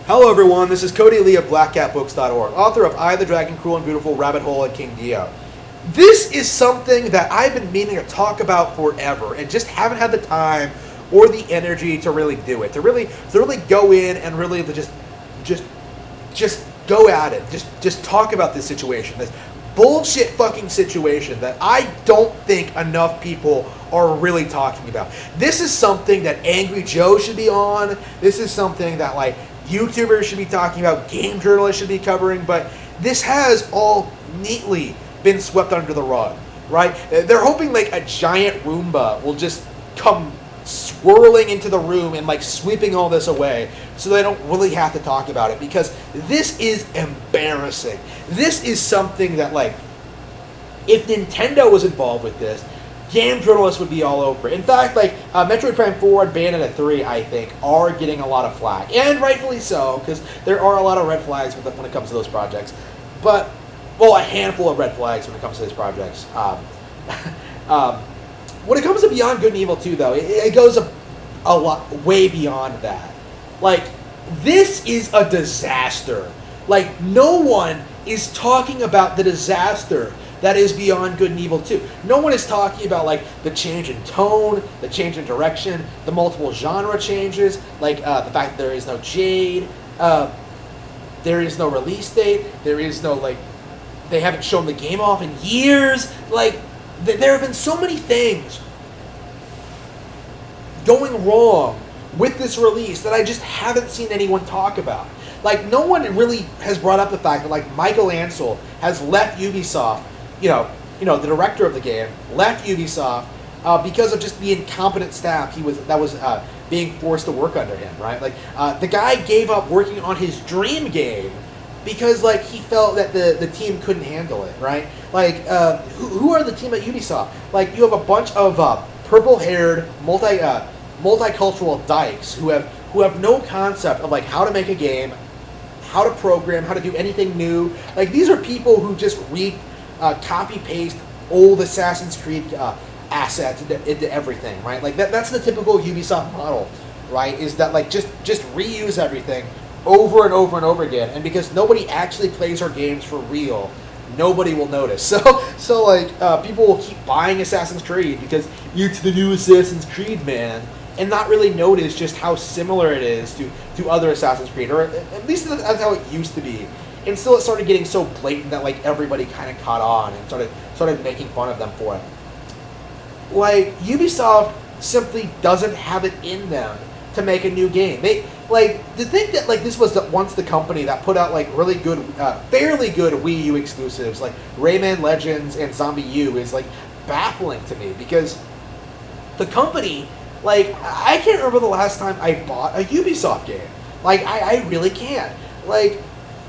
Hello everyone, this is Cody Lee of BlackCatBooks.org, author of I, the Dragon, Cruel and Beautiful, Rabbit Hole, and King Dio. This is something that I've been meaning to talk about forever and just haven't had the time or the energy to really do it. To really go in and really just go at it. Just talk about this situation. This bullshit fucking situation that I don't think enough people are really talking about. This is something that Angry Joe should be on. This is something that like YouTubers should be talking about, game journalists should be covering, but this has all neatly been swept under the rug, right? They're hoping like a giant Roomba will just come swirling into the room and like sweeping all this away so they don't really have to talk about it, because this is embarrassing. This is something that like, if Nintendo was involved with this, game journalists would be all over it. In fact, like Metroid Prime 4 and Bayonetta 3, I think, are getting a lot of flack, and rightfully so, because there are a lot of red flags when it comes to those projects. But, well, a handful of red flags when it comes to these projects. When it comes to Beyond Good and Evil 2, though, it goes a lot, way beyond that. Like, this is a disaster. Like, no one is talking about the disaster that is Beyond Good and Evil 2. No one is talking about, like, the change in tone, the change in direction, the multiple genre changes, like, the fact that there is no Jade, there is no release date, there is no, like, they haven't shown the game off in years. Like, there have been so many things going wrong with this release that I just haven't seen anyone talk about. Like, no one really has brought up the fact that, like, Michael Ansel has left Ubisoft, you know, the director of the game, left Ubisoft because of just the incompetent staff that was being forced to work under him, right? Like, the guy gave up working on his dream game because, like, he felt that the team couldn't handle it, right? Like, who are the team at Ubisoft? Like, you have a bunch of purple-haired, multicultural dykes who have no concept of, like, how to make a game, how to program, how to do anything new. Like, these are people who just copy-paste old Assassin's Creed assets into everything, right? Like, that's the typical Ubisoft model, right? Is that, like, just reuse everything over and over and over again, and because nobody actually plays our games for real, nobody will notice. So like, people will keep buying Assassin's Creed because it's the new Assassin's Creed, man, and not really notice just how similar it is to other Assassin's Creed, or at least that's how it used to be. And still, it started getting so blatant that like everybody kind of caught on and started making fun of them for it. Like, Ubisoft simply doesn't have it in them to make a new game. Like, to think that, like, this was once the company that put out, like, really good, fairly good Wii U exclusives, like Rayman Legends and Zombie U, is, like, baffling to me, because the company, like, I can't remember the last time I bought a Ubisoft game. Like, I really can't. Like,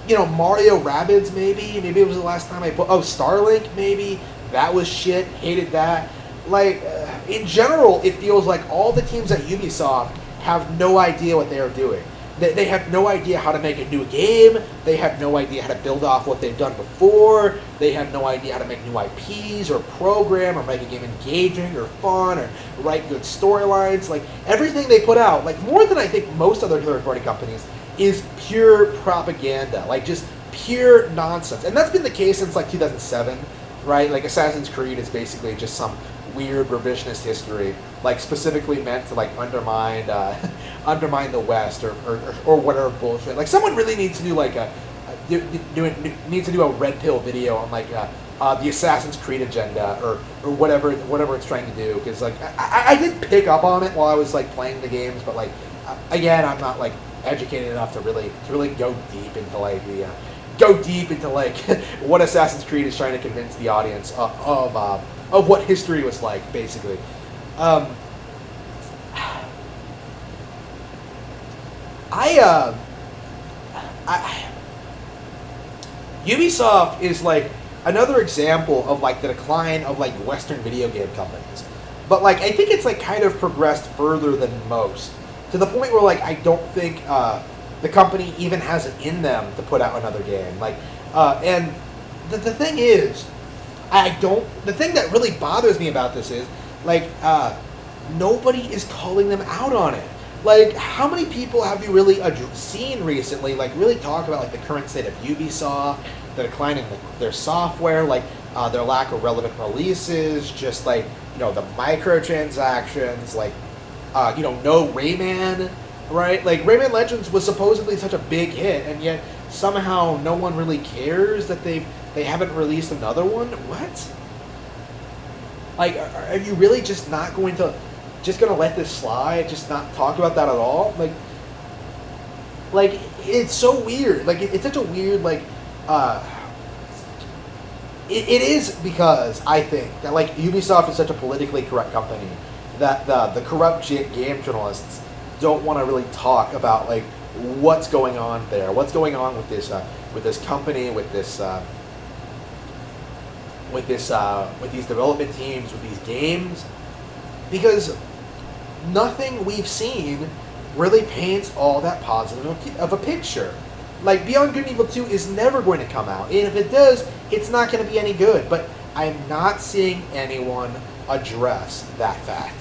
you know, Mario Rabbids, maybe it was the last time I bought, Starlink, maybe, that was shit, hated that. Like, in general, it feels like all the teams at Ubisoft have no idea what they are doing. They have no idea how to make a new game. They have no idea how to build off what they've done before. They have no idea how to make new IPs or program or make a game engaging or fun or write good storylines. Like, everything they put out, like, more than I think most other third-party companies, is pure propaganda. Like, just pure nonsense. And that's been the case since, like, 2007, right? Like, Assassin's Creed is basically just some weird revisionist history, like, specifically meant to, like, undermine the West or whatever bullshit. Like, someone really needs to do like needs to do a red pill video on like the Assassin's Creed agenda or whatever it's trying to do, because like I did pick up on it while I was like playing the games, but like again, I'm not like educated enough to really go deep into like what Assassin's Creed is trying to convince the audience of what history was like, basically. Ubisoft is like another example of like the decline of like Western video game companies, but like I think it's like kind of progressed further than most, to the point where like I don't think the company even has it in them to put out another game. Like, and the thing is, the thing that really bothers me about this is, like, nobody is calling them out on it. Like, how many people have you really seen recently, like, really talk about, like, the current state of Ubisoft, the decline in their software, like, their lack of relevant releases, just, like, the microtransactions, like, no Rayman, right? Like, Rayman Legends was supposedly such a big hit, and yet somehow no one really cares that they haven't released another one? What? Like, are you really just not going to let this slide? Just not talk about that at all? Like it's so weird. Like it's such a weird it is because I think that like Ubisoft is such a politically correct company that the corrupt game journalists don't want to really talk about like what's going on there, what's going on with this company, with these development teams, with these games, because nothing we've seen really paints all that positive of a picture. Like, Beyond Good and Evil 2 is never going to come out, and if it does, it's not going to be any good. But I'm not seeing anyone address that fact.